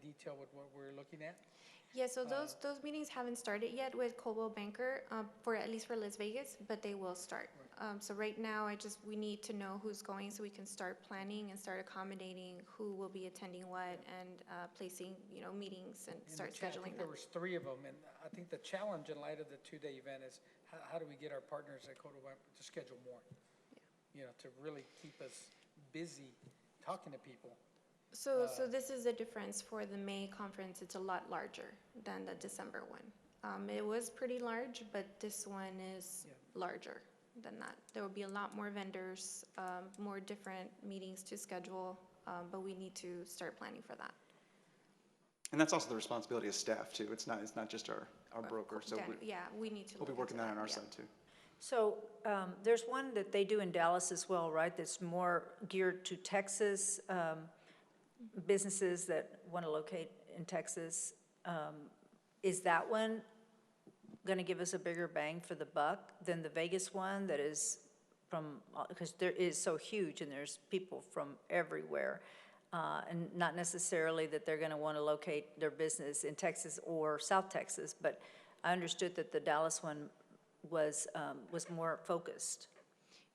detail with what we're looking at? Yeah, so those meetings haven't started yet with Coldwell Banker, for at least for Las Vegas, but they will start. So right now, we need to know who's going so we can start planning and start accommodating who will be attending what and placing, meetings and start I scheduling think them. there was 3 of them, and I think the challenge in light of the 2-day event is how do we get our partners at Coldwell to schedule more? To really keep us busy talking to people. So this is the difference for the May conference. It's a lot larger than the December one. It was pretty large, but this one is larger than that. There will be a lot more vendors, more different meetings to schedule, but we need to start planning for that. And that's also the responsibility of staff too. It's not just our broker. So we need to. We'll be working that on our side too. So there's one that they do in Dallas as well, right? That's more geared to Texas businesses that want to locate in Texas. Is that one going to give us a bigger bang for the buck than the Vegas one that is because there is so huge and there's people from everywhere, and not necessarily that they're going to want to locate their business in Texas or South Texas, but I understood that the Dallas one was more focused.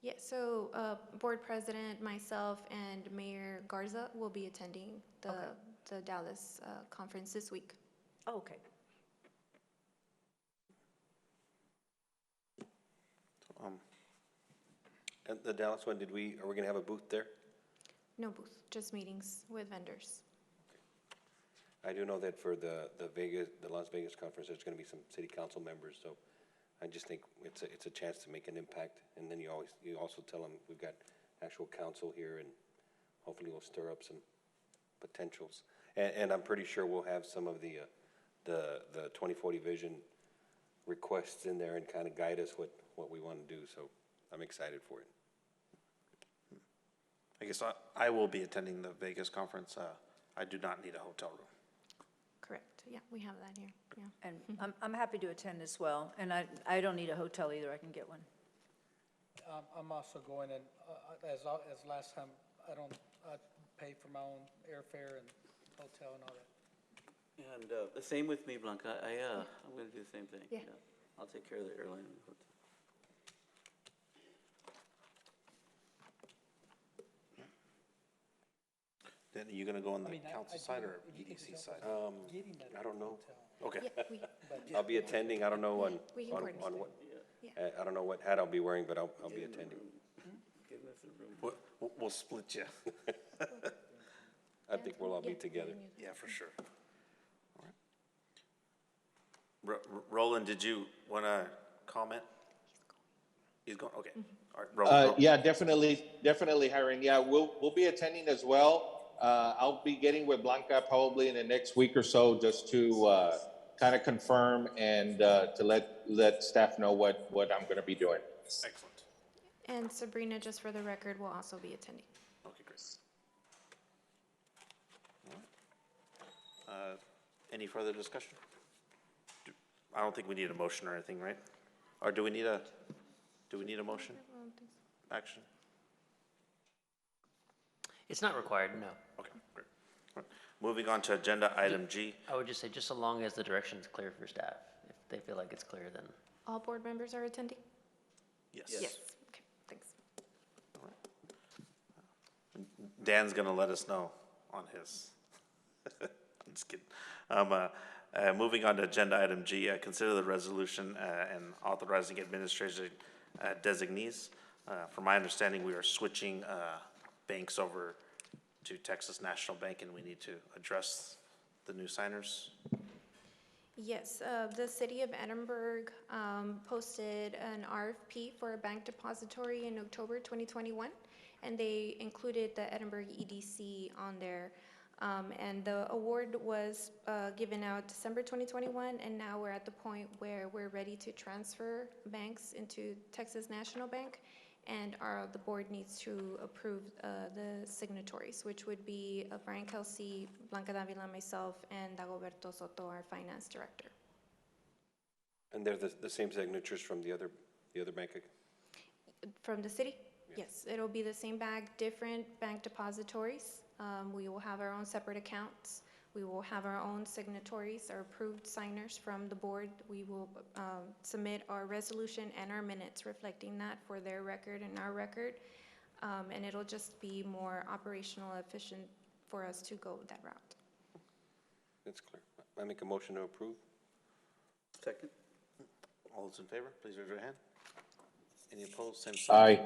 Yeah, so board president, myself, and Mayor Garza will be attending the Dallas conference this week. Oh, okay. And the Dallas one, are we going to have a booth there? No booth, just meetings with vendors. I do know that for the Las Vegas conference, there's going to be some city council members, so I just think it's a chance to make an impact. And then you also tell them we've got actual council here, and hopefully we'll stir up some potentials. And I'm pretty sure we'll have some of the 2040 vision requests in there and kind of guide us what we want to do. So I'm excited for it. I guess I will be attending the Vegas conference. I do not need a hotel room. Correct. Yeah, we have that here. Yeah. And I'm happy to attend as well. And I don't need a hotel either. I can get one. I'm also going, and as last time, I pay for my own airfare and hotel and all that. And the same with me, Blanca. I'm going to do the same thing. Yeah. I'll take care of the airline and the hotel. Then are you going to go on the I council do, side or if you could EDC help side? us getting that I don't know. hotel. Okay. Yeah, I'll be attending. I don't know on we can coordinate. what. Yeah. I don't know what hat I'll be wearing, but I'll be attending. Give us a room. We'll split you. I think we'll all be together. Yeah, for sure. All right. Roland, did you want to comment? He's going. Okay. All right, Roland. Yeah, definitely, Hiram. Yeah, we'll be attending as well. I'll be getting with Blanca probably in the next week or so, just to kind of confirm and to let staff know what I'm going to be doing. Excellent. And Sabrina, just for the record, will also be attending. Okay, great. All right. Any further discussion? I don't think we need a motion or anything, right? Or do we need a motion? Action? It's not required, no. Okay, great. All right. Moving on to agenda item G. I would just say, just so long as the direction is clear for staff. If they feel like it's clear, then. All board members are attending? Yes. Yes. Okay, thanks. All right. Dan's gonna let us know on his. I'm just kidding. Moving on to agenda item G, consider the resolution and authorizing administration designees. From my understanding, we are switching banks over to Texas National Bank, and we need to address the new signers. Yes, the city of Edinburgh posted an RFP for a bank depository in October 2021, and they included the Edinburgh EDC on there. And the award was given out December 2021, and now we're at the point where we're ready to transfer banks into Texas National Bank, and the board needs to approve the signatories, which would be Brian Kelsey, Blanca Davila, myself, and Dagoberto Soto, our finance director. And they're the same signatures from the other bank? From the city? Yes, it'll be the same bag, different bank depositories. We will have our own separate accounts We will have our own signatories or approved signers from the board. We will submit our resolution and our minutes reflecting that for their record and our record. And it'll just be more operational, efficient for us to go that route. That's clear. I make a motion to approve. Second? All those in favor, please raise your hand. Any opposed, same sign. Aye.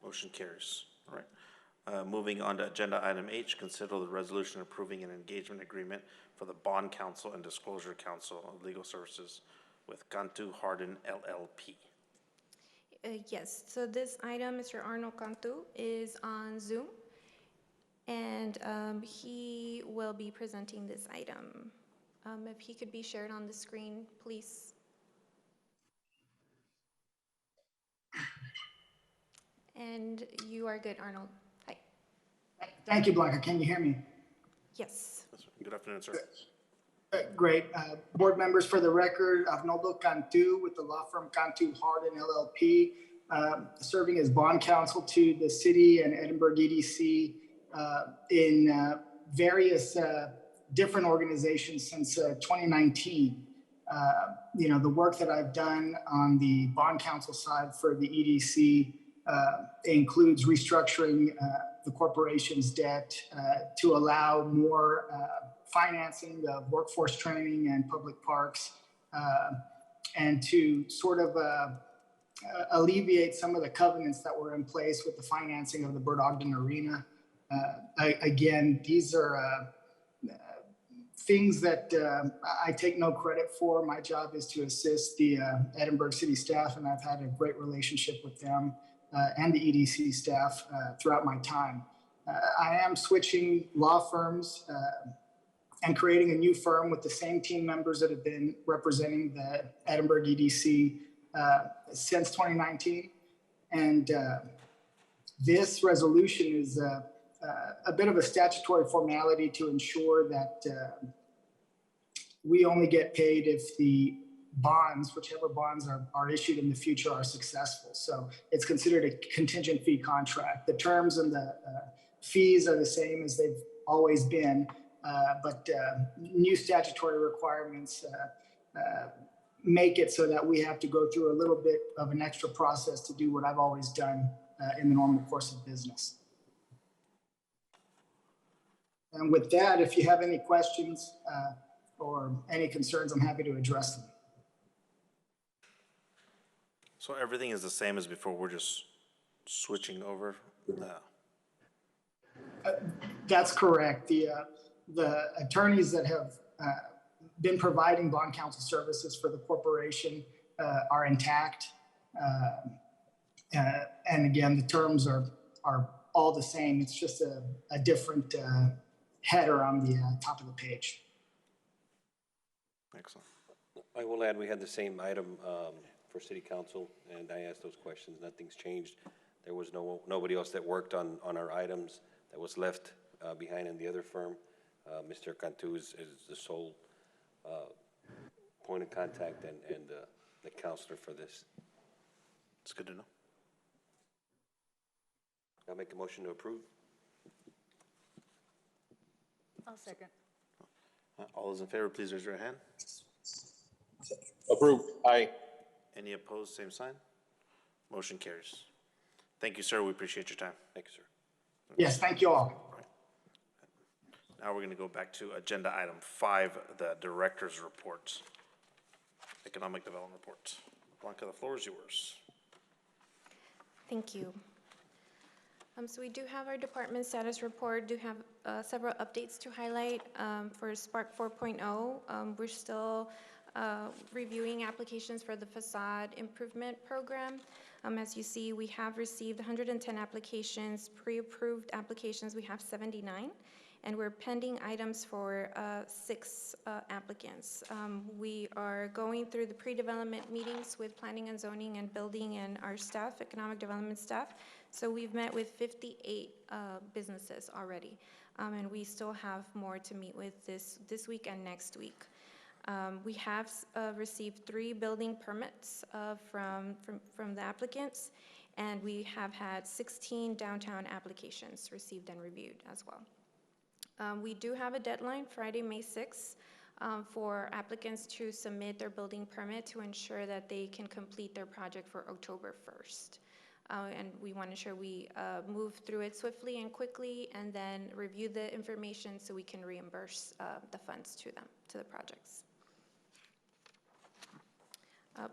Motion carries. All right. Moving on to agenda item H, consider the resolution approving an engagement agreement for the Bond Counsel and Disclosure Council of Legal Services with Cantu Hardin LLP. Yes, so this item, Mr. Arnold Cantu, is on Zoom, and he will be presenting this item. If he could be shared on the screen, please. And you are good, Arnold. Hi. Thank you, Blanca. Can you hear me? Yes. Good afternoon, sir. Great. Board members, for the record, Arnoldo Cantu with the law firm Cantu Hardin LLP, serving as bond counsel to the city and Edinburgh EDC in various different organizations since 2019. The work that I've done on the bond counsel side for the EDC includes restructuring the corporation's debt to allow more financing of workforce training and public parks, and to sort of alleviate some of the covenants that were in place with the financing of the Bert Ogden Arena. Again, these are things that I take no credit for. My job is to assist the Edinburgh City staff, and I've had a great relationship with them and the EDC staff throughout my time. I am switching law firms and creating a new firm with the same team members that have been representing the Edinburgh EDC since 2019. And this resolution is a bit of a statutory formality to ensure that we only get paid if the bonds, whichever bonds are issued in the future, are successful. So it's considered a contingent fee contract. The terms and the fees are the same as they've always been, but new statutory requirements make it so that we have to go through a little bit of an extra process to do what I've always done in the normal course of business. And with that, if you have any questions or any concerns, I'm happy to address them. So everything is the same as before, we're just switching over? That's correct. The attorneys that have been providing bond counsel services for the corporation are intact. And again, the terms are all the same. It's just a different header on the top of the page. Excellent. I will add, we had the same item for city council, and I asked those questions. Nothing's changed. There was nobody else that worked on our items that was left behind in the other firm. Mr. Cantu is the sole point of contact and the counselor for this. It's good to know. I'll make a motion to approve. I'll second. All those in favor, please raise your hand. Approved. Aye. Any opposed, same sign. Motion carries. Thank you, sir. We appreciate your time. Thank you, sir. Yes, thank you all. Now we're going to go back to agenda item 5, the director's report, economic development report. Blanca, the floor is yours. Thank you. So we do have our department status report, do have several updates to highlight. For Spark 4.0, we're still reviewing applications for the facade improvement program. As you see, we have received 110 applications, pre-approved applications, we have 79. And we're pending items for 6 applicants. We are going through the pre-development meetings with planning and zoning and building and our staff, economic development staff. So we've met with 58 businesses already. And we still have more to meet with this week and next week. We have received 3 building permits from the applicants, and we have had 16 downtown applications received and reviewed as well. We do have a deadline, Friday, May 6th, for applicants to submit their building permit to ensure that they can complete their project for October 1st. And we want to ensure we move through it swiftly and quickly, and then review the information so we can reimburse the funds to them, to the projects.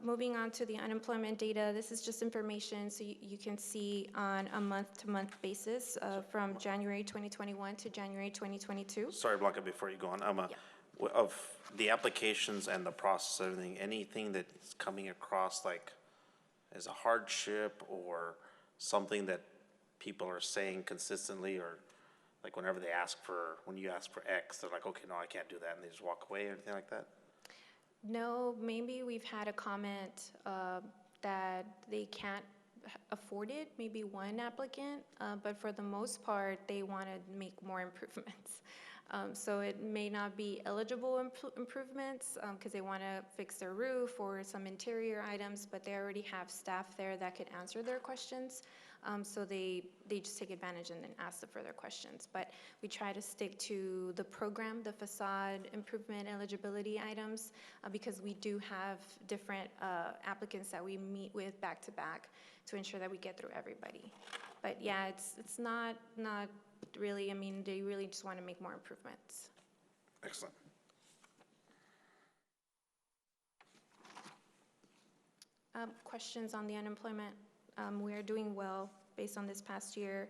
Moving on to the unemployment data, this is just information so you can see on a month-to-month basis from January 2021 to January 2022. Sorry, Blanca, before you go on, of the applications and the process, everything, anything that's coming across like as a hardship or something that people are saying consistently, or like whenever they ask for, when you ask for X, they're like, okay, no, I can't do that, and they just walk away or anything like that? No, maybe we've had a comment that they can't afford it, maybe one applicant, but for the most part, they want to make more improvements. So it may not be eligible improvements because they want to fix their roof or some interior items, but they already have staff there that could answer their questions. So they just take advantage and then ask the further questions. But we try to stick to the program, the facade improvement eligibility items, because we do have different applicants that we meet with back to back to ensure that we get through everybody. But yeah, it's not really, I mean, they really just want to make more improvements. Excellent. Questions on the unemployment? We are doing well based on this past year.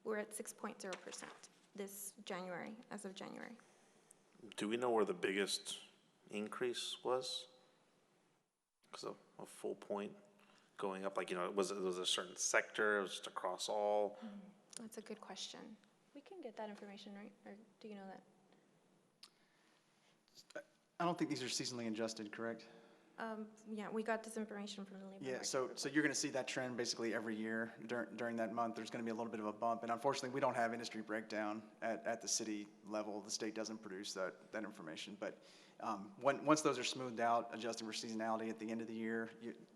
We're at 6.0% this January, as of January. Do we know where the biggest increase was? Because a full point going up, like, you know, was it a certain sector, it was just across all? That's a good question. We can get that information, right? Or do you know that? I don't think these are seasonally adjusted, correct? Yeah, we got this information from the labor Yeah, market so report. you're going to see that trend basically every year during that month. There's going to be a little bit of a bump, and unfortunately, we don't have industry breakdown at the city level. The state doesn't produce that information, but once those are smoothed out, adjusting for seasonality at the end of the year,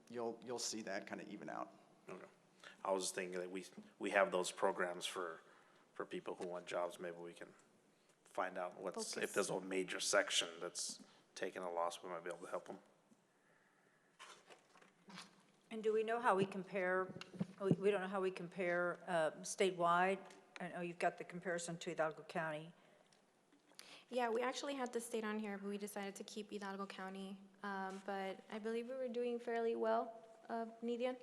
you'll see that kind of even out. Okay. I was just thinking that we have those programs for people who want jobs. Maybe we can find out if there's a major section that's taking a loss, we might be able to help them. And do we know how we compare, we don't know how we compare statewide? I know you've got the comparison to Hidalgo County. Yeah, we actually had the state on here, but we decided to keep Hidalgo County. But I believe we were doing fairly well, Nidian.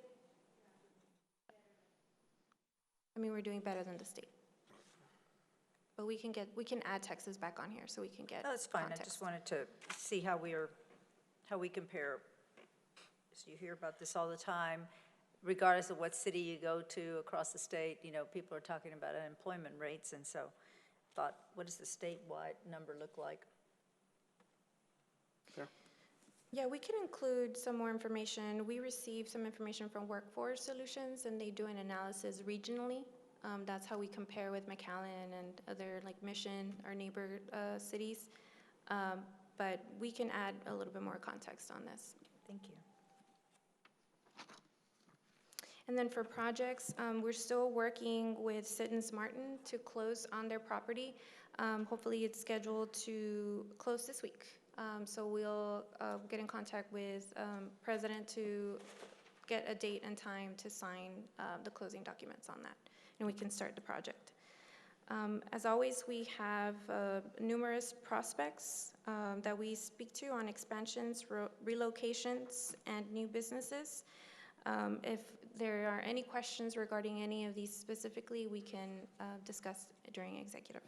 I mean, we're doing better than the state. But we can add Texas back on here so we can get No, that's fine. context. I just wanted to see how we compare. So you hear about this all the time, regardless of what city you go to across the state, you know, people are talking about unemployment rates, and so thought, what does the statewide number look like? Fair. Yeah, we can include some more information. We received some information from Workforce Solutions, and they do an analysis regionally. That's how we compare with McAllen and other like Mission, our neighbor cities. But we can add a little bit more context on this. Thank you. And then for projects, we're still working with Siddons Martin to close on their property. Hopefully it's scheduled to close this week. So we'll get in contact with President to get a date and time to sign the closing documents on that, and we can start the project. As always, we have numerous prospects that we speak to on expansions, relocations, and new businesses. If there are any questions regarding any of these specifically, we can discuss during executive.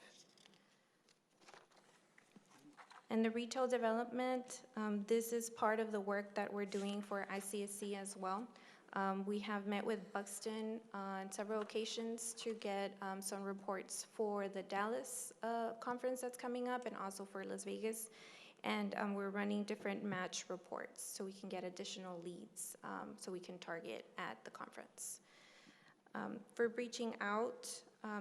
And the retail development, this is part of the work that we're doing for ICSC as well. We have met with Buxton on several occasions to get some reports for the Dallas conference that's coming up, and also for Las Vegas. And we're running different match reports so we can get additional leads so we can target at the conference. For Reaching Out,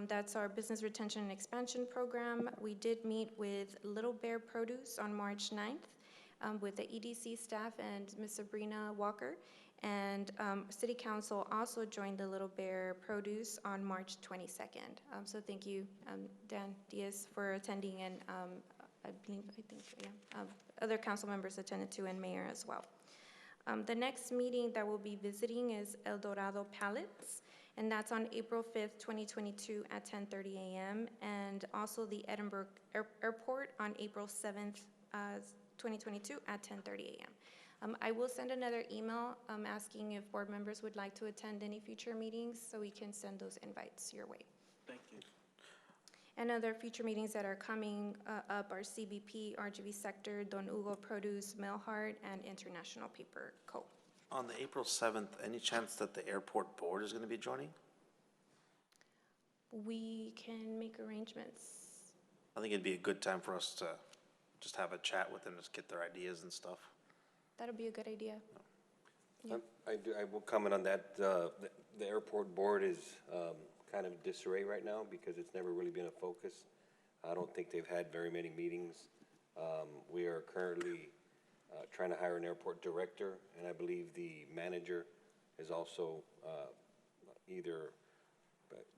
that's our business retention and expansion program. We did meet with Little Bear Produce on March 9th with the EDC staff and Ms. Sabrina Walker. And City Council also joined the Little Bear Produce on March 22nd. So thank you, Dan Diaz, for attending, and I think, other council members attended too, and mayor as well. The next meeting that we'll be visiting is El Dorado Palace, and that's on April 5th, 2022 at 10:30 a.m. And also the Edinburgh Airport on April 7th, 2022 at 10:30 a.m. I will send another email asking if board members would like to attend any future meetings, so we can send those invites your way. Thank you. And other future meetings that are coming up are CBP, RGV Sector, Don Hugo Produce, Melhart, and International Paper Co. On the April 7th, any chance that the airport board is going to be joining? We can make arrangements. I think it'd be a good time for us to just have a chat with them, just get their ideas and stuff. That'll be a good idea. Yeah. I will comment on that. The airport board is kind of disarray right now because it's never really been a focus. I don't think they've had very many meetings. We are currently trying to hire an airport director, and I believe the manager is also either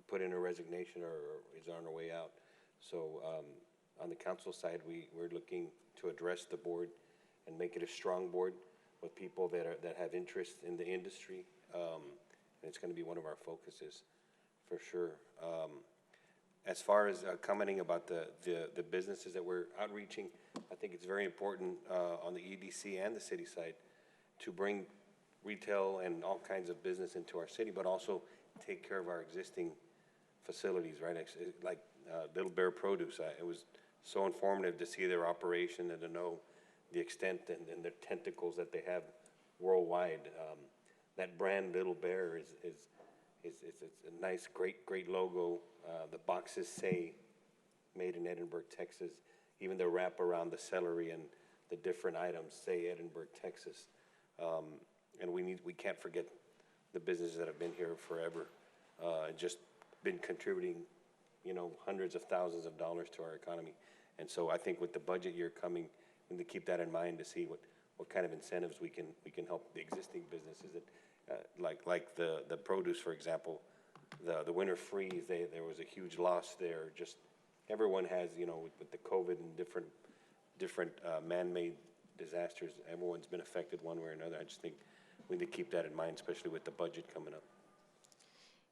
put in a resignation or is on her way out. So on the council side, we're looking to address the board and make it a strong board with people that have interest in the industry. And it's going to be one of our focuses for sure. As far as commenting about the businesses that we're outreaching, I think it's very important on the EDC and the city side to bring retail and all kinds of business into our city, but also take care of our existing facilities, right? Like Little Bear Produce. It was so informative to see their operation and to know the extent and the tentacles that they have worldwide. That brand Little Bear is a nice, great logo. The boxes say made in Edinburgh, Texas. Even the wrap around the celery and the different items say Edinburgh, Texas. And we can't forget the businesses that have been here forever, just been contributing, hundreds of thousands of dollars to our economy. And so I think with the budget year coming, we need to keep that in mind to see what kind of incentives we can help the existing businesses that, like the produce, for example, the winter freeze. There was a huge loss there. Just everyone has, with the COVID and different man-made disasters, everyone's been affected one way or another. I just think we need to keep that in mind, especially with the budget coming up.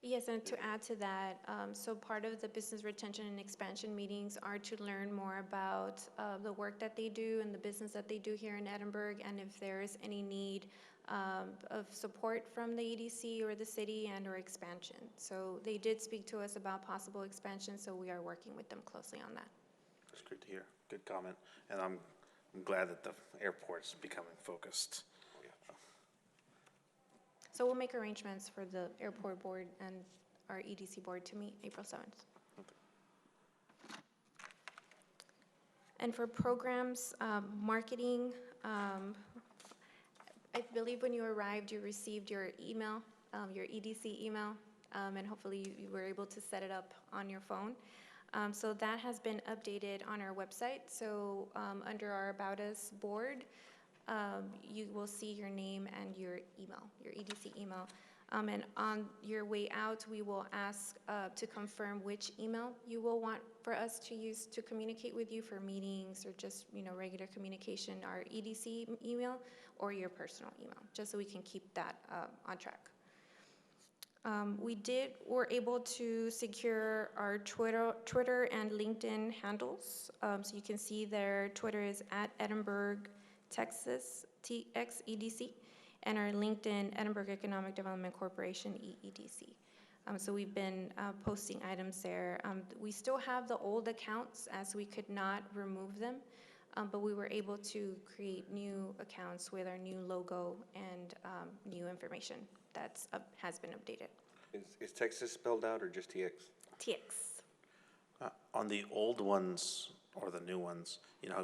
Yes, and to add to that, so part of the business retention and expansion meetings are to learn more about the work that they do and the business that they do here in Edinburgh, and if there is any need of support from the EDC or the city and or expansion. So they did speak to us about possible expansion, so we are working with them closely on that. That's great to hear. Good comment. And I'm glad that the airport's becoming focused. So we'll make arrangements for the airport board and our EDC board to meet April 7th. Okay. And for programs, marketing, I believe when you arrived, you received your email, your EDC email, and hopefully you were able to set it up on your phone. So that has been updated on our website. So under our About Us board, you will see your name and your email, your EDC email. And on your way out, we will ask to confirm which email you will want for us to use to communicate with you for meetings or just, regular communication, our EDC email or your personal email, just so we can keep that on track. We're able to secure our Twitter and LinkedIn handles. So you can see their Twitter is at Edinburgh, Texas, TXEDC, and our LinkedIn, Edinburgh Economic Development Corporation, EEDC. So we've been posting items there. We still have the old accounts as we could not remove them, but we were able to create new accounts with our new logo and new information that has been updated. Is Texas spelled out or just TX? TX. On the old ones or the new ones,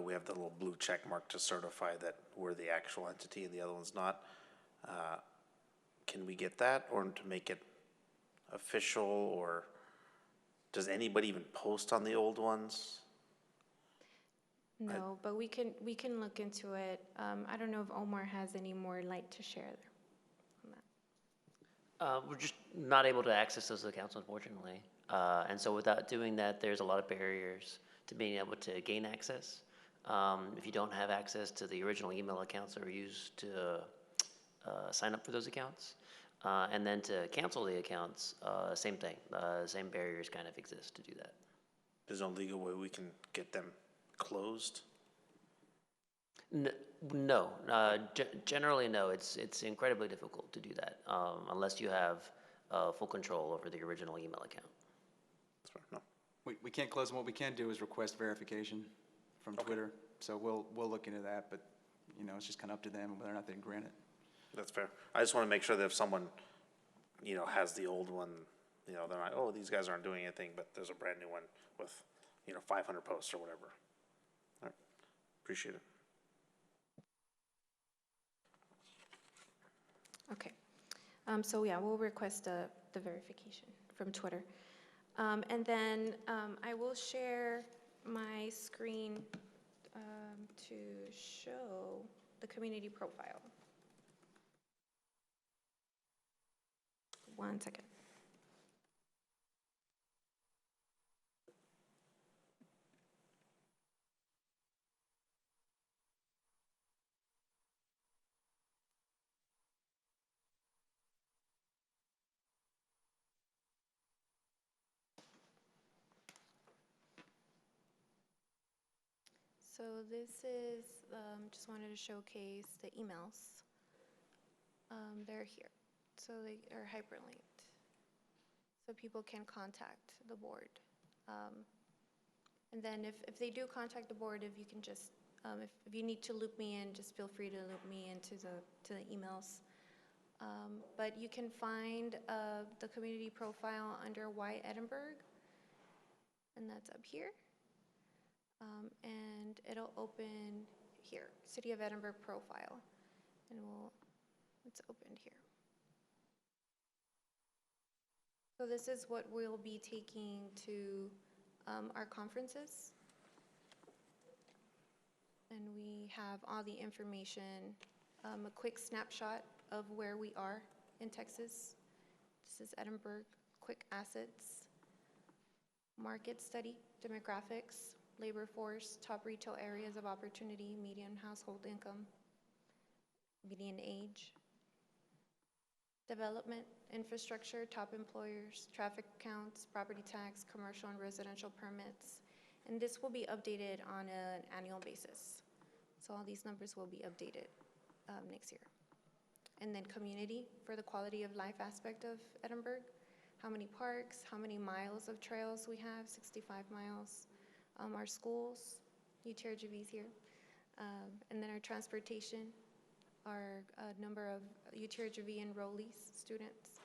we have the little blue check mark to certify that we're the actual entity and the other one's not. Can we get that, or to make it official, or does anybody even post on the old ones? No, but we can look into it. I don't know if Omar has any more light to share there on We're just not able to access those accounts, unfortunately. And so without doing that, there's a lot of barriers to being able to gain access. If you don't have access to the original email accounts that were used to sign up for those accounts, and then to cancel the accounts, same thing. Same barriers kind of exist to do that. There's no legal way we can get them closed? No, generally no. It's incredibly difficult to do that unless you have full control over the original email account. That's fair. No. We can't close them. What we can do is request verification from Twitter. So we'll look into that, but, you know, it's just kind of up to them whether or not they can grant it. That's fair. I just want to make sure that if someone, you know, has the old one, you know, they're like, oh, these guys aren't doing anything, but there's a brand new one with, you know, 500 posts or whatever. All right. Appreciate it. Okay. So yeah, we'll request the verification from Twitter. And then I will share my screen to show the community profile. 1 second. So this is, just wanted to showcase the emails. They're here. So they are hyperlinked. So people can contact the board. And then if they do contact the board, if you can just, if you need to loop me in, just feel free to loop me into the emails. But you can find the community profile under Why Edinburgh, and that's up here. And it'll open here, City of Edinburgh profile, and it's opened here. So this is what we'll be taking to our conferences. And we have all the information, a quick snapshot of where we are in Texas. This is Edinburgh, quick assets, market study, demographics, labor force, top retail areas of opportunity, median household income, median age, development, infrastructure, top employers, traffic counts, property tax, commercial and residential permits. And this will be updated on an annual basis. So all these numbers will be updated next year. And then community, for the quality of life aspect of Edinburgh, how many parks, how many miles of trails we have, 65 miles. Our schools, UTRGV's here, and then our transportation, our number of UTRGV enrollees, students,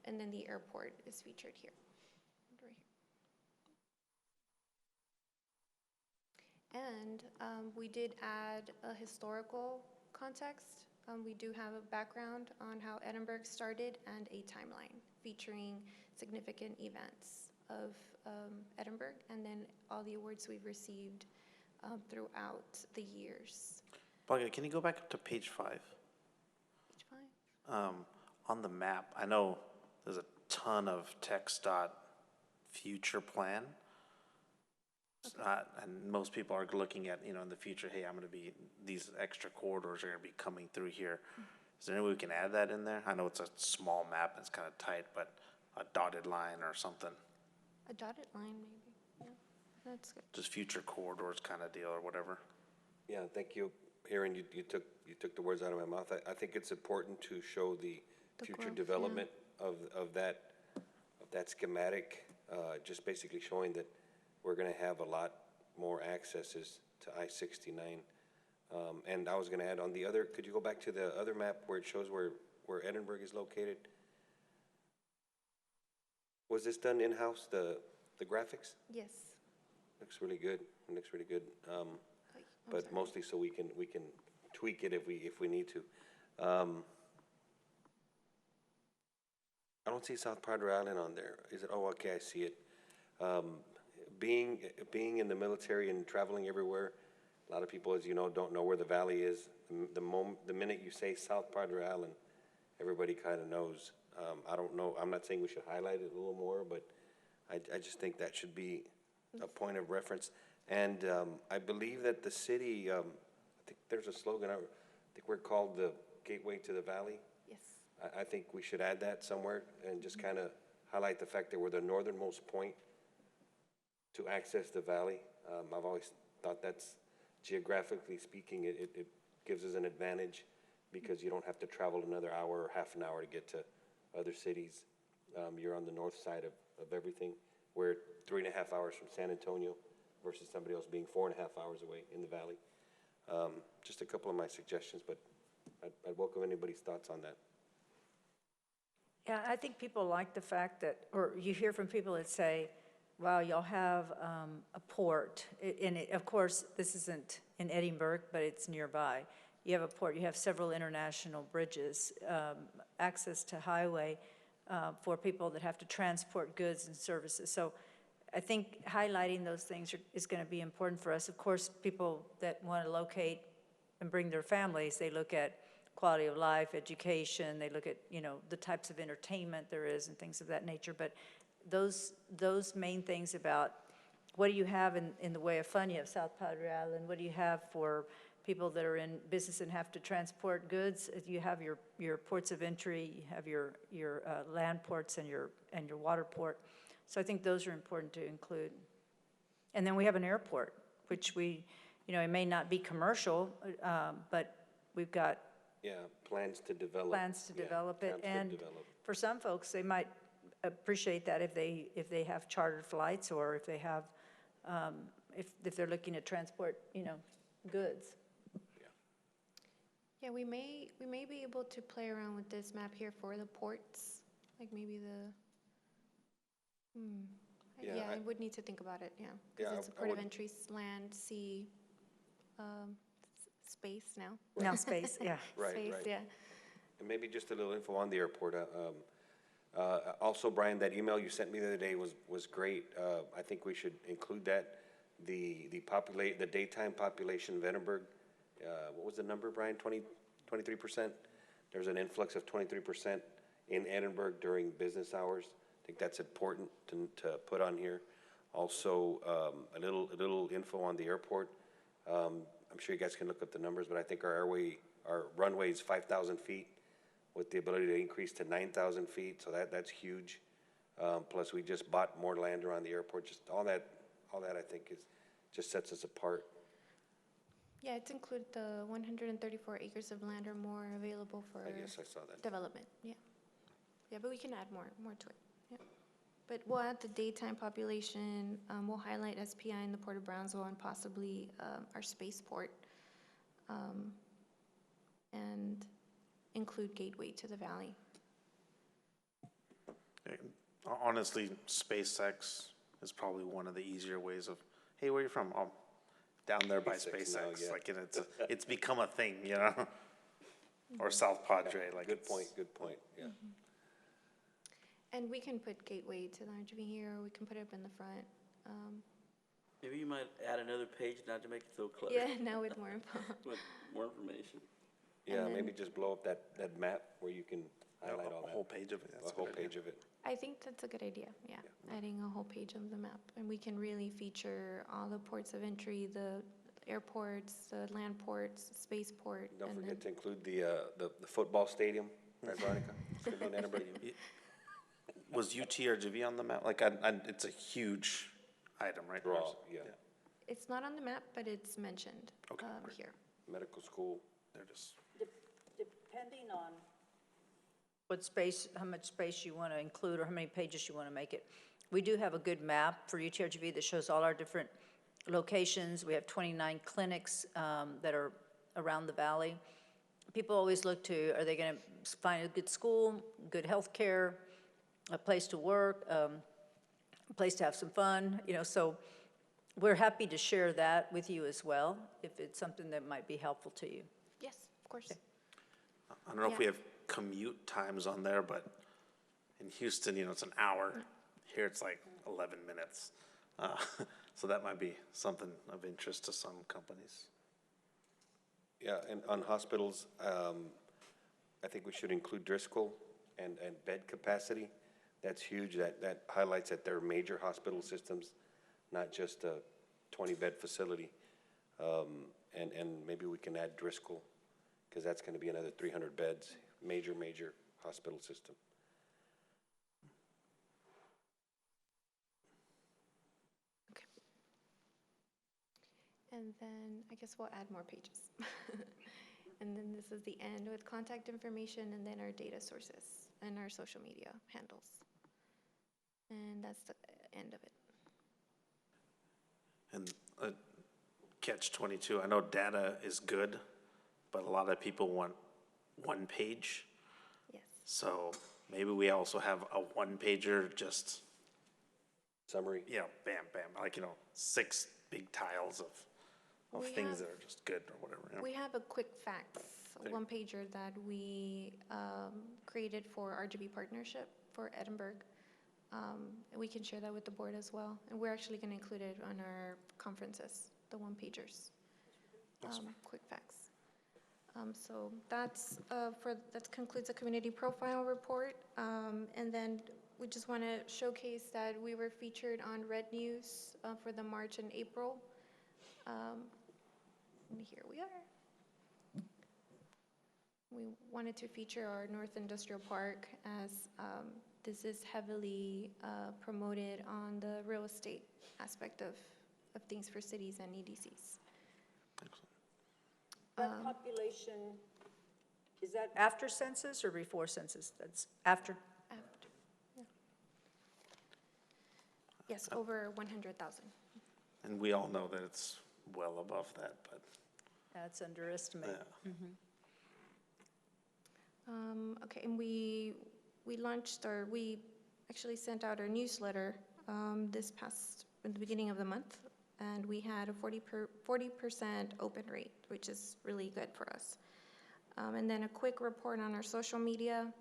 and then the airport is featured here, right here. And we did add a historical context. We do have a background on how Edinburgh started and a timeline featuring significant events of Edinburgh, and then all the awards we've received throughout the years. Blanca, can you go back up to page 5? Page 5. On the map, I know there's a ton of text dot future plan. And most people are looking at, you know, in the future, hey, I'm going to be, these extra corridors are going to be coming through here. Is there any way we can add that in there? I know it's a small map, it's kind of tight, but a dotted line or something. A dotted line, maybe. Yeah, that's good. Just future corridors kind of deal or whatever. Yeah, thank you, Aaron. You took the words out of my mouth. I think it's important to show the future growth, development of that schematic, just basically showing that we're going to have a lot more accesses to I-69. And I was going to add on the other, could you go back to the other map where it shows where Edinburgh is located? Was this done in-house, the graphics? Yes. Looks really good. It looks really good. But sorry. mostly so we can tweak it if we need to. I don't see South Padre Island on there. Is it? Oh, okay, I see it. Being in the military and traveling everywhere, a lot of people, as you know, don't know where the valley is. The minute you say South Padre Island, everybody kind of knows I don't know, I'm not saying we should highlight it a little more, but I just think that should be a point of reference. And I believe that the city, I think there's a slogan, I think we're called the Gateway to the Valley. Yes. I think we should add that somewhere and just kind of highlight the fact that we're the northernmost point to access the valley. I've always thought that's, geographically speaking, it gives us an advantage because you don't have to travel another hour or half an hour to get to other cities. You're on the north side of everything. We're 3.5 hours from San Antonio versus somebody else being 4.5 hours away in the valley. Just a couple of my suggestions, but I'd welcome anybody's thoughts on that. Yeah, I think people like the fact that, or you hear from people that say, wow, y'all have a port. Of course, this isn't in Edinburgh, but it's nearby. You have a port, you have several international bridges, access to highway for people that have to transport goods and services. So I think highlighting those things is going to be important for us. Of course, people that want to locate and bring their families, they look at quality of life, education, they look at, the types of entertainment there is and things of that nature. But those main things about what do you have in the way of fun? You have South Padre Island. What do you have for people that are in business and have to transport goods? You have your ports of entry, you have your land ports and your water port. So I think those are important to include. And then we have an airport, which it may not be commercial, but we've got Plans to develop. Plans to develop it. Plans to And develop. for some folks, they might appreciate that if they have chartered flights or if they have, if they're looking to transport, goods. Yeah, we may be able to play around with this map here for the ports, like maybe Yeah, I would need to think about it, because Yeah, it's a I port of would- entry, land, sea, space now. Now space, yeah. Right, Space, right. yeah. And maybe just a little info on the airport. Also, Brian, that email you sent me the other day was great. I think we should include that. The daytime population of Edinburgh, what was the number, Brian? 23%? There's an influx of 23% in Edinburgh during business hours. I think that's important to put on here. Also, a little info on the airport. I'm sure you guys can look up the numbers, but I think our runway is 5,000 feet with the ability to increase to 9,000 feet. So that's huge. Plus, we just bought more land around the airport. Just all that I think just sets us apart. Yeah, it's included the 134 acres of land or more available for I guess I saw that. development, yeah. Yeah, but we can add more to it, yeah. But we'll add the daytime population, we'll highlight SPI in the Port of Brownsville and possibly our spaceport, and include Gateway to the Valley. Honestly, SpaceX is probably one of the easier ways of, hey, where are you from? Oh, down there by SpaceX now, SpaceX. yeah. Like, and it's become a thing, Or South Padre, like. Good point, yeah. And we can put Gateway to the RGV here, or we can put it up in the front. Maybe you might add another page not to make it so cluttered. Yeah, now with more info. With more information. Yeah, then- maybe just blow up that map where you can highlight all A that. whole page of it. That's A whole good idea. page of it. I think that's a good idea, yeah. Adding a whole page of the map. And we can really feature all the ports of entry, the airports, the land ports, spaceport. Don't and forget to then- include the football stadium, right, Veronica? It's gonna be in Edinburgh. Was UTRGV on the map? Like, it's a huge item, right? Raw, yeah. It's not on the map, but it's mentioned Okay, here. Medical school. They're just. Depending on what space, how much space you want to include or how many pages you want to make it. We do have a good map for UTRGV that shows all our different locations. We have 29 clinics that are around the valley. People always look to, are they going to find a good school, good health care, a place to work, a place to have some fun, so we're happy to share that with you as well, if it's something that might be helpful to you. Yes, of course. I don't know if we have commute times on there, but in Houston, it's an hour. Here it's like 11 minutes. So that might be something of interest to some companies. Yeah, and on hospitals, I think we should include Driscoll. and bed capacity. That's huge. That highlights that they're major hospital systems, not just a 20-bed facility. And maybe we can add Driscoll, because that's going to be another 300 beds, major hospital system. Okay. And then I guess we'll add more pages. And then this is the end with contact information and then our data sources and our social media handles. And that's the end of it. And catch-22, I know data is good, but a lot of people want one page. Yes. So maybe we also have a one-pager, just, Summary? yeah, bam, bam, like, 6 big tiles of We things have- that are just good or whatever. We have a quick facts one pager that we created for RGB partnership for Edinburgh. We can share that with the board as well. And we're actually going to include it on our conferences, the one pagers. Quick facts. So that concludes the community profile report. And then we just want to showcase that we were featured on Red News for the March and April. And here we are. We wanted to feature our North Industrial Park as this is heavily promoted on the real estate aspect of things for cities and EDCs. That population, is that after census or before census? That's after? After, yeah. Yes, over 100,000. And we all know that it's well above that, but. That's underestimated. Yeah. Okay, and we actually sent out our newsletter in the beginning of the month, and we had a 40% open rate, which is really good for us. And then a quick report on our social media.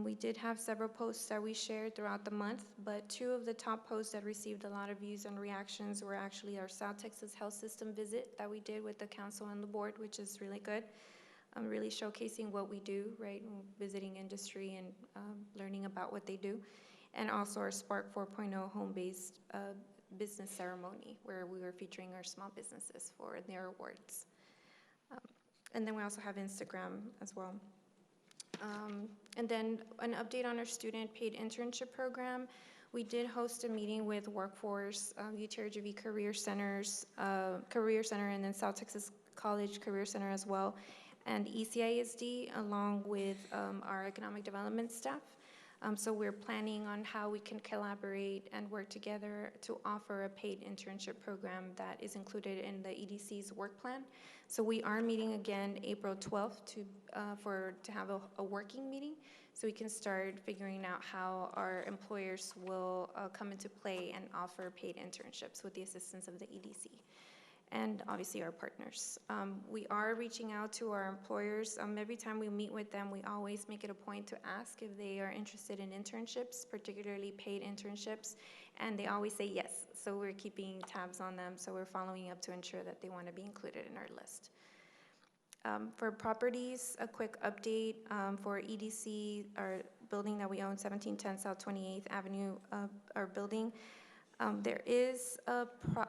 We did have several posts that we shared throughout the month, but 2 of the top posts that received a lot of views and reactions were actually our South Texas Health System visit that we did with the council and the board, which is really good. Really showcasing what we do, right? Visiting industry and learning about what they do. And also our Spark 4.0 home-based business ceremony, where we were featuring our small businesses for their awards. And then we also have Instagram as well. And then an update on our student paid internship program. We did host a meeting with Workforce, UTRGV Career Centers, Career Center, and then South Texas College Career Center as well, and ECISD, along with our economic development staff. So we're planning on how we can collaborate and work together to offer a paid internship program that is included in the EDC's work plan. So we are meeting again April 12th to have a working meeting, so we can start figuring out how our employers will come into play and offer paid internships with the assistance of the EDC. And obviously our partners. We are reaching out to our employers. Every time we meet with them, we always make it a point to ask if they are interested in internships, particularly paid internships, and they always say yes. So we're keeping tabs on them, so we're following up to ensure that they want to be included in our list. For properties, a quick update for EDC, our building that we own, 1710 South 28th Avenue, our building.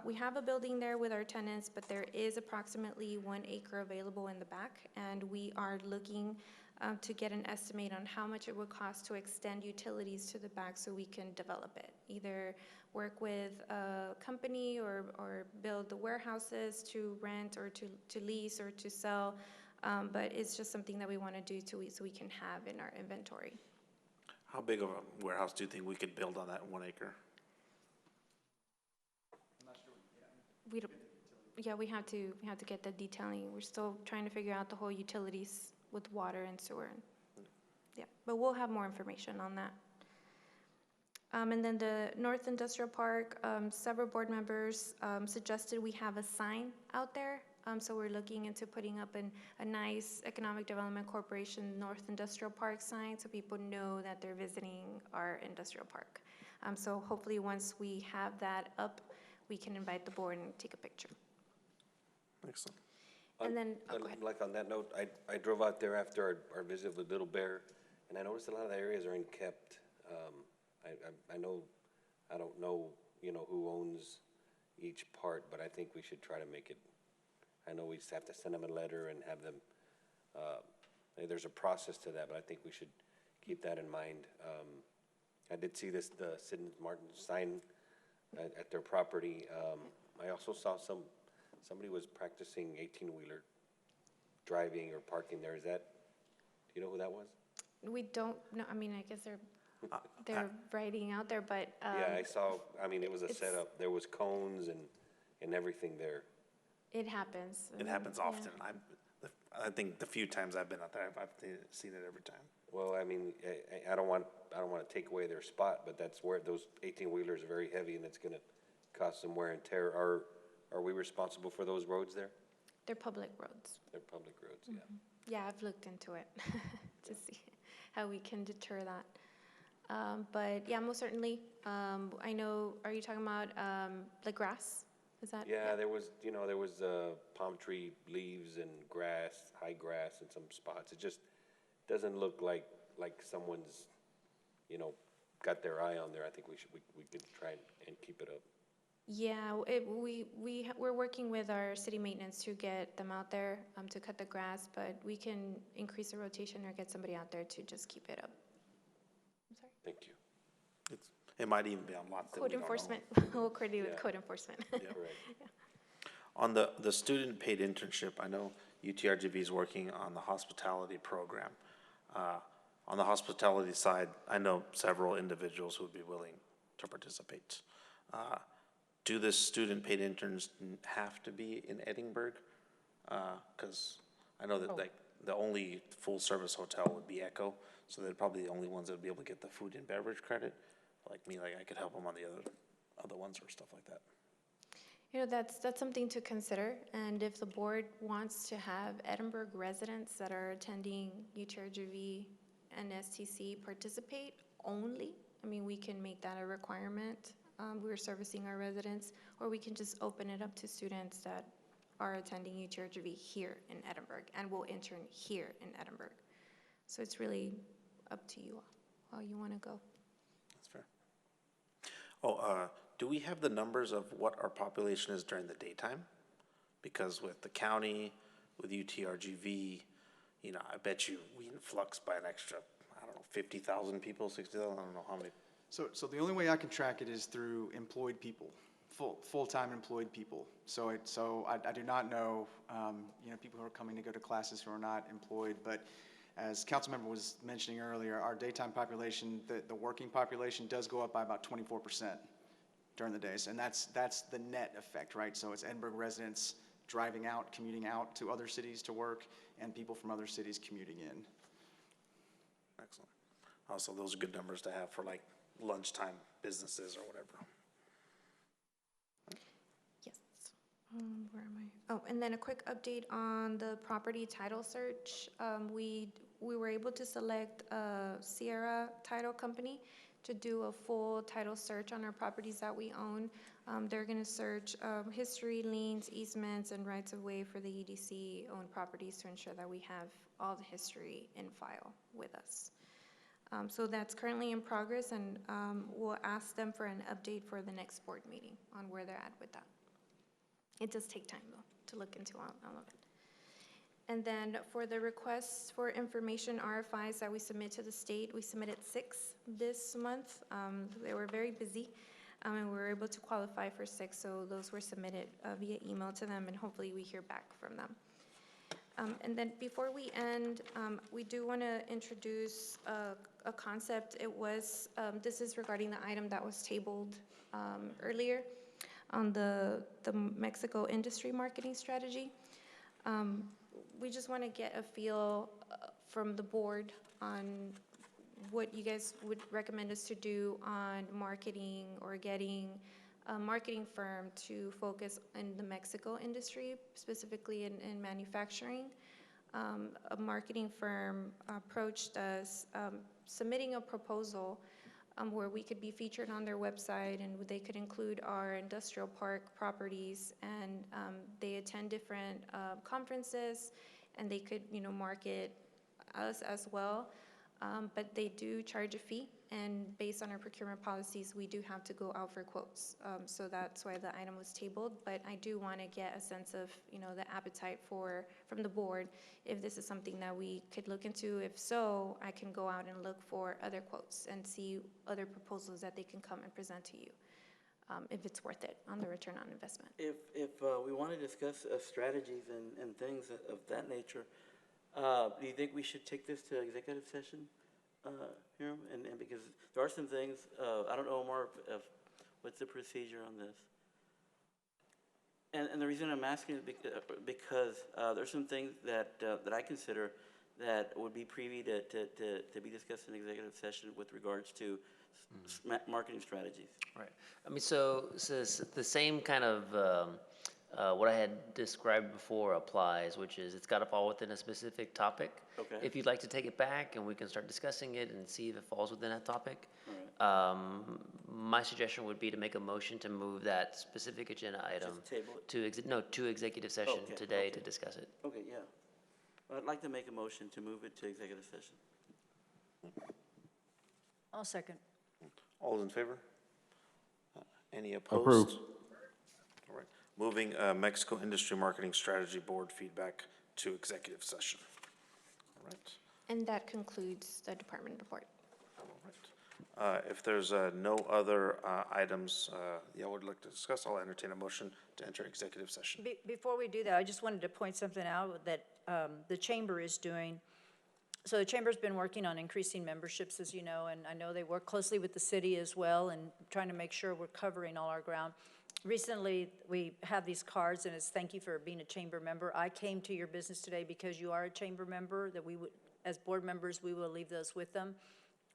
We have a building there with our tenants, but there is approximately 1 acre available in the back, and we are looking to get an estimate on how much it would cost to extend utilities to the back so we can develop it. Either work with a company or build the warehouses to rent or to lease or to sell, but it's just something that we want to do so we can have in our inventory. How big of a warehouse do you think we could build on that 1 acre? We have to get the detailing. We're still trying to figure out the whole utilities with water and sewer. Yeah, but we'll have more information on that. And then the North Industrial Park, several board members suggested we have a sign out there. So we're looking into putting up a nice Economic Development Corporation North Industrial Park sign so people know that they're visiting our industrial park. So hopefully once we have that up, we can invite the board and take a picture. Excellent. And then, go ahead. Like on that note, I drove out there after our visit with Little Bear, And I noticed a lot of the areas are unkept. I know, I don't know, who owns each part, but I think we should try to make it, I know we just have to send them a letter and have them, there's a process to that, but I think we should keep that in mind. I did see the Sid Martin sign at their property. I also saw somebody was practicing 18-wheeler driving or parking there. Do you know who that was? We don't know, I mean, I guess they're writing out there, but. Yeah, I saw, it was a it's- setup. There was cones and everything there. It happens. It happens Yeah. often. I think the few times I've been out there, I've seen it every time. Well, I don't want to take away their spot, but that's where those 18-wheelers are very heavy and it's going to cause some wear and tear. Are we responsible for those roads there? They're public roads. They're public roads, yeah. Yeah, I've looked into it to see how we can deter that. But yeah, most certainly. I know, are you talking about the grass? Is that? Yeah, there was palm tree leaves and grass, high grass in some spots. It just doesn't look like someone's, got their eye on there. I think we could try and keep it up. Yeah, we're working with our city maintenance to get them out there to cut the grass, but we can increase the rotation or get somebody out there to just keep it up. I'm sorry. Thank you. It might even be on lots that we Code don't know. enforcement. We'll coordinate with Yeah. code enforcement. Right. On the student paid internship, I know UTRGV is working on the hospitality program. On the hospitality side, I know several individuals who would be willing to participate. Do the student paid interns have to be in Edinburgh? Because I know that the only full service hotel would be Echo, so they're probably the only ones that would be able to get the food and beverage credit. Like me, I could help them on the other ones or stuff like that. That's something to consider, and if the board wants to have Edinburgh residents that are attending UTRGV and STC participate only, we can make that a requirement. We're servicing our residents, or we can just open it up to students that are attending UTRGV here in Edinburgh and will intern here in Edinburgh. So it's really up to you all, how you want to go. That's fair. Do we have the numbers of what our population is during the daytime? Because with the county, with UTRGV, I bet you we influx by an extra, 50,000 people, 60,000, I don't know how many. So the only way I can track it is through employed people, full-time employed people. So I do not know, people who are coming to go to classes who are not employed, but as Councilmember was mentioning earlier, our daytime population, the working population does go up by about 24% during the days, and that's the net effect, right? So it's Edinburgh residents driving out, commuting out to other cities to work, and people from other cities commuting in. Excellent. Also, those are good numbers to have for lunchtime businesses or whatever. Yes. Where am I? Oh, and then a quick update on the property title search. We were able to select Sierra Title Company to do a full title search on our properties that we own. They're going to search history, liens, easements, and rights of way for the EDC-owned properties to ensure that we have all the history in file with us. So that's currently in progress, and we'll ask them for an update for the next board meeting on where they're at with that. It does take time, though, to look into all of it. And then for the requests for information RFIs that we submit to the state, we submitted 6 this month. They were very busy, and we were able to qualify for 6, so those were submitted via email to them, and hopefully we hear back from them. And then before we end, we do want to introduce a concept. This is regarding the item that was tabled earlier on the Mexico industry marketing strategy. We just want to get a feel from the board on what you guys would recommend us to do on marketing or getting a marketing firm to focus in the Mexico industry, specifically in manufacturing. A marketing firm approached us submitting a proposal where we could be featured on their website, and they could include our industrial park properties, and they attend different conferences, and they could market us as well. But they do charge a fee, and based on our procurement policies, we do have to go out for quotes. So that's why the item was tabled, but I do want to get a sense of, the appetite from the board, if this is something that we could look into. If so, I can go out and look for other quotes and see other proposals that they can come and present to you, if it's worth it on the return on investment. If we want to discuss strategies and things of that nature, do you think we should take this to executive session, Hiram? And because there are some things, I don't know, Omar, of what's the procedure on this? And the reason I'm asking is because there's some things that I consider that would be privy to be discussed in executive session with regards to marketing strategies. Right. I mean, so it's the same kind of what I had described before applies, which is it's got to fall within a specific topic. Okay. If you'd like to take it back and we can start discussing it and see if it falls within that topic. All right. My suggestion would be to make a motion to move that specific agenda item Just table it? to executive session Okay, today okay. to discuss it. Okay, yeah. I'd like to make a motion to move it to executive session. I'll second. All those in favor? Any opposed? Approved. All right. Moving Mexico Industry Marketing Strategy Board feedback to executive session. All right. And that concludes the department report. All right. If there's no other items y'all would like to discuss, I'll entertain a motion to enter executive session. Before we do that, I just wanted to point something out that the chamber is doing. So the chamber's been working on increasing memberships, as you know, and I know they work closely with the city as well and trying to make sure we're covering all our ground. Recently, we have these cards, and it's thank you for being a chamber member. I came to your business today because you are a chamber member, that we would, as board members, we will leave those with them.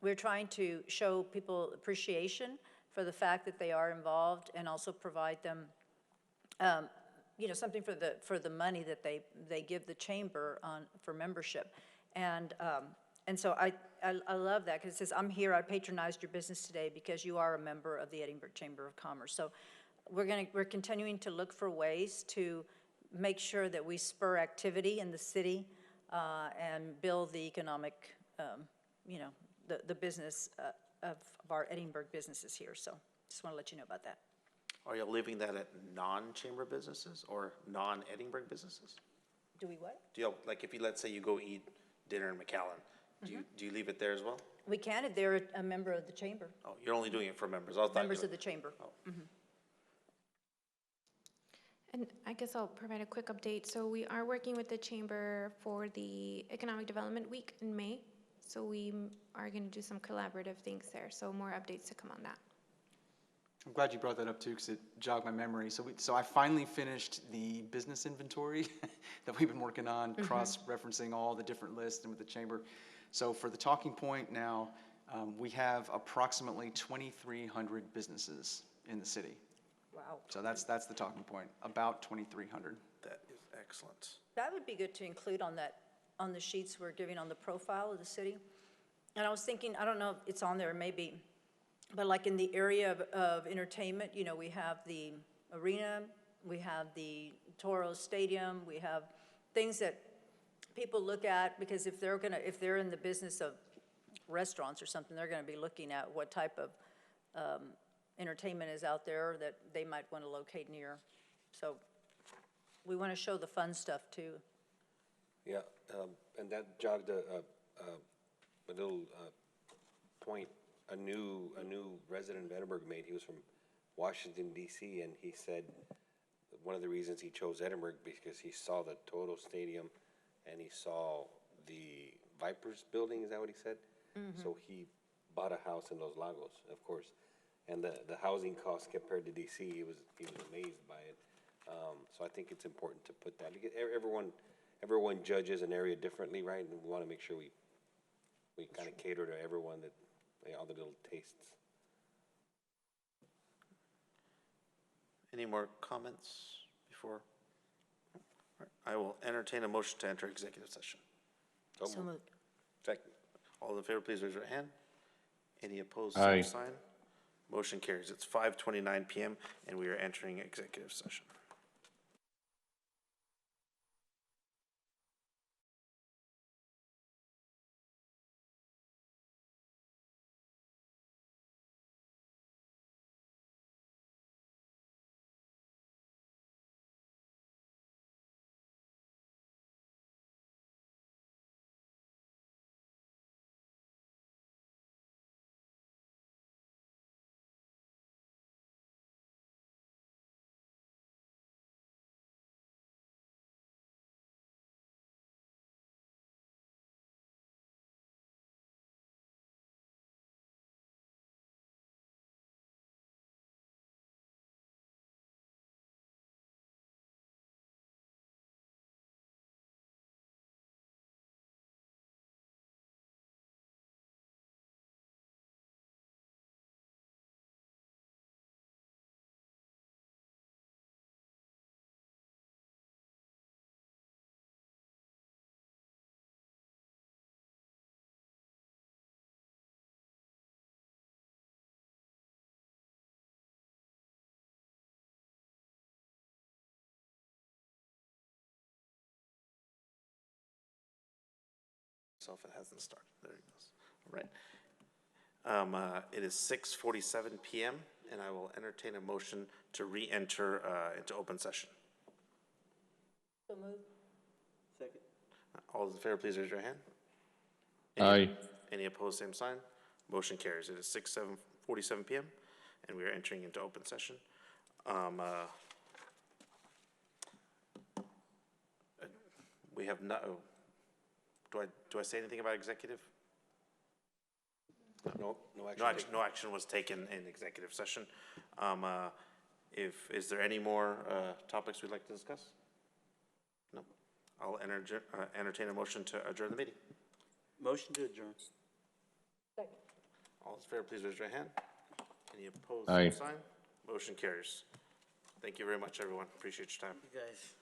We're trying to show people appreciation for the fact that they are involved and also provide them, something for the money that they give the chamber for membership. And so I love that, because it says, I'm here, I patronized your business today because you are a member of the Edinburgh Chamber of Commerce. So we're continuing to look for ways to make sure that we spur activity in the city and build the economic, the business of our Edinburgh businesses here. So just want to let you know about that. Are you leaving that at non-chamber businesses or non-Edinburgh businesses? Do we what? Do you, like, if you, let's say you go eat dinner in McAllen, do you leave it there as well? We can if they're a member of the chamber, Oh, you're only doing it for members. I thought members of the chamber. And I guess I'll provide a quick update. So we are working with the chamber for the Economic Development Week in May. So we are going to do some collaborative things there. So more updates to come on that. I'm glad you brought that up too, because it jogged my memory. So I finally finished the business inventory that we've been working on, cross-referencing all the different lists and with the chamber. So for the talking point now, we have approximately 2,300 businesses in the city. Wow. So that's the talking point, about 2,300. That is excellent. That would be good to include on the sheets we're giving on the profile of the city. And I was thinking, I don't know if it's on there, maybe, but like in the area of entertainment, we have the arena, we have the Toro Stadium, we have things that people look at, because if they're in the business of restaurants or something, they're gonna be looking at what type of entertainment is out there that they might want to locate near. So we want to show the fun stuff too. Yeah, and that jogged a little point a new resident of Edinburgh made. He was from Washington, D.C., and he said one of the reasons he chose Edinburgh because he saw the Toto Stadium and he saw the Vipers building. Is that what he said? So he bought a house in Los Lagos, of course. And the housing costs compared to DC, he was amazed by it. So I think it's important to put that. Everyone judges an area differently, right? And we want to make sure we kind of cater to everyone, that all the little tastes. Any more comments before? All right. I will entertain a motion to enter executive session. So moved. Second. All in favor, please raise your hand. Any opposed, Aye. same sign. Motion carries. It's 5:29 p.m. and we are entering executive session. Myself, it hasn't started. There it goes. All right. It is 6:47 PM, and I will entertain a motion to re-enter into open session. So moved. Second. All those in favor, please raise your hand. Aye. Any opposed, same sign. Motion carries. It is 6:47 PM, and we are entering into open session. We have no, do I say anything about executive? No No action was taken in executive session. Is there any more topics we'd like to discuss? No. I'll entertain a motion to adjourn the meeting. Motion to adjourn. Second. All those in favor, please raise your hand. Any opposed, Aye. same sign. Motion carries. Thank you very much, everyone. Appreciate your time. You guys.